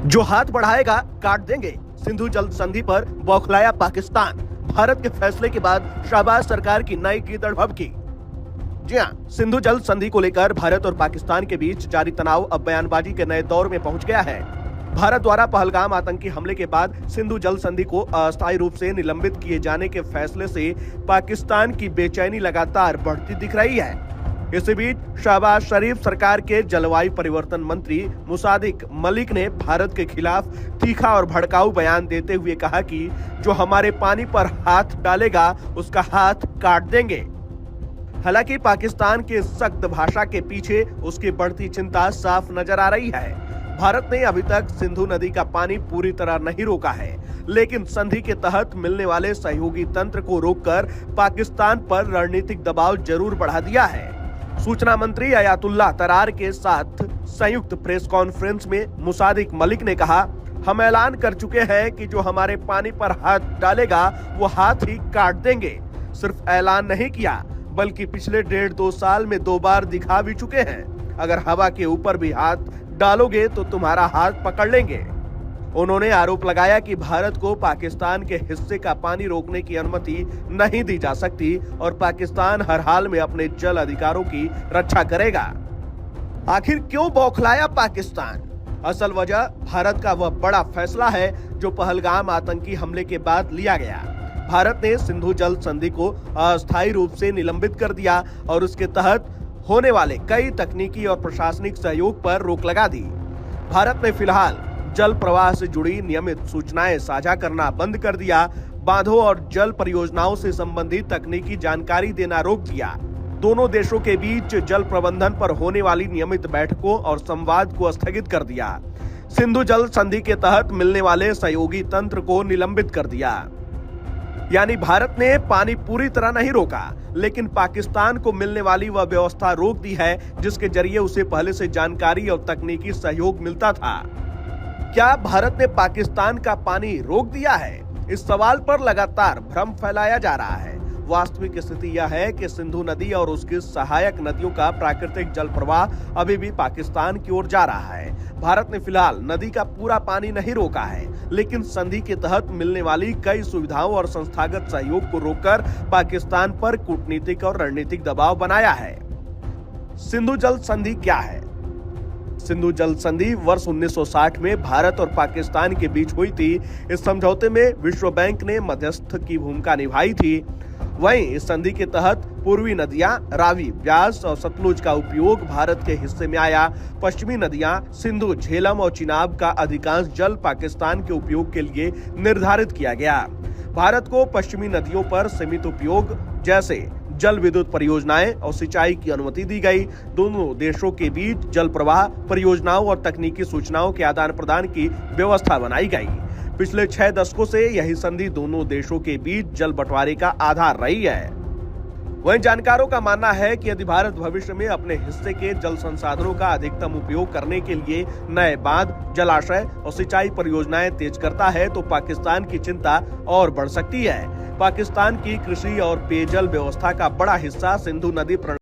जो हाथ बढ़ाएगा काट देंगे। सिंधु जल संधि पर बौखलाया पाकिस्तान। भारत के फैसले के बाद शहबाज सरकार की नई कीदड़ भभकी। जी हां, सिंधु जल संधि को लेकर भारत और पाकिस्तान के बीच जारी तनाव अब बयानबाजी के नए दौर में पहुंच गया है। भारत द्वारा पहलगाम आतंकी हमले के बाद सिंधु जल संधि को अस्थायी रूप से निलंबित किए जाने के फैसले से पाकिस्तान की बेचैनी लगातार बढ़ती दिख रही है। इसी बीच शहबाज शरीफ सरकार के जलवायु परिवर्तन मंत्री मुसादिक मलिक ने भारत के खिलाफ तीखा और भड़काऊ बयान देते हुए कहा कि जो हमारे पानी पर हाथ डालेगा उसका हाथ काट देंगे। हालांकि पाकिस्तान के सख्त भाषा के पीछे उसकी बढ़ती चिंता साफ नजर आ रही है। भारत ने अभी तक सिंधु नदी का पानी पूरी तरह नहीं रोका है, लेकिन संधि के तहत मिलने वाले सहयोगी तंत्र को रोककर पाकिस्तान पर रणनीतिक दबाव जरूर बढ़ा दिया है। सूचना मंत्री अयातुल्लाह तरार के साथ संयुक्त प्रेस कॉन्फ्रेंस में मुसादिक मलिक ने कहा, हम ऐलान कर चुके हैं कि जो हमारे पानी पर हाथ डालेगा वो हाथ ही काट देंगे। सिर्फ ऐलान नहीं किया बल्कि पिछले 1.5-2 साल में 2 बार दिखा भी चुके हैं। अगर हवा के ऊपर भी हाथ डालोगे तो तुम्हारा हाथ पकड़ लेंगे। उन्होंने आरोप लगाया कि भारत को पाकिस्तान के हिस्से का पानी रोकने की अनुमति नहीं दी जा सकती और पाकिस्तान हर हाल में अपने जल अधिकारों की रक्षा करेगा। आखिर क्यों बौखलाया पाकिस्तान? असल वजह भारत का वह बड़ा फैसला है जो पहलगाम आतंकी हमले के बाद लिया गया। भारत ने सिंधु जल संधि को अस्थायी रूप से निलंबित कर दिया और उसके तहत होने वाले कई तकनीकी और प्रशासनिक सहयोग पर रोक लगा दी। भारत ने फिलहाल जल प्रवाह से जुड़ी नियमित सूचनाएं साझा करना बंद कर दिया, बांधों और जल परियोजनाओं से संबंधित तकनीकी जानकारी देना रोक दिया। दोनों देशों के बीच जल प्रबंधन पर होने वाली नियमित बैठकों और संवाद को स्थगित कर दिया। सिंधु जल संधि के तहत मिलने वाले सहयोगी तंत्र को निलंबित कर दिया। यानी भारत ने पानी पूरी तरह नहीं रोका, लेकिन पाकिस्तान को मिलने वाली वह व्यवस्था रोक दी है जिसके जरिए उसे पहले से जानकारी और तकनीकी सहयोग मिलता था। क्या भारत ने पाकिस्तान का पानी रोक दिया है? इस सवाल पर लगातार भ्रम फैलाया जा रहा है। वास्तविक स्थिति यह है कि सिंधु नदी और उसकी सहायक नदियों का प्राकृतिक जल प्रवाह अभी भी पाकिस्तान की ओर जा रहा है। भारत ने फिलहाल नदी का पूरा पानी नहीं रोका है, लेकिन संधि के तहत मिलने वाली कई सुविधाओं और संस्थागत सहयोग को रोककर पाकिस्तान पर कूटनीतिक और रणनीतिक दबाव बनाया है। सिंधु जल संधि क्या है? सिंधु जल संधि वर्ष 1960 में भारत और पाकिस्तान के बीच हुई थी। इस समझौते में विश्व बैंक ने मध्यस्थ की भूमिका निभाई थी। वहीं इस संधि के तहत पूर्वी नदियां रावी, ब्यास और सतलुज का उपयोग भारत के हिस्से में आया। पश्चिमी नदियां सिंधु, झेलम और चिनाब का अधिकांश जल पाकिस्तान के उपयोग के लिए निर्धारित किया गया। भारत को पश्चिमी नदियों पर सीमित उपयोग जैसे जल विद्युत परियोजनाएं और सिंचाई की अनुमति दी गई। दोनों देशों के बीच जल प्रवाह परियोजनाओं और तकनीकी सूचनाओं के आदान प्रदान की व्यवस्था बनाई गई। पिछले 6 दशकों से यही संधि दोनों देशों के बीच जल बंटवारे का आधार रही है। वहीं जानकारों का मानना है कि यदि भारत भविष्य में अपने हिस्से के जल संसाधनों का अधिकतम उपयोग करने के लिए नए बांध, जलाशय और सिंचाई परियोजनाएं तेज करता है तो पाकिस्तान की चिंता और बढ़ सकती है। पाकिस्तान की कृषि और पेयजल व्यवस्था का बड़ा हिस्सा सिंधु नदी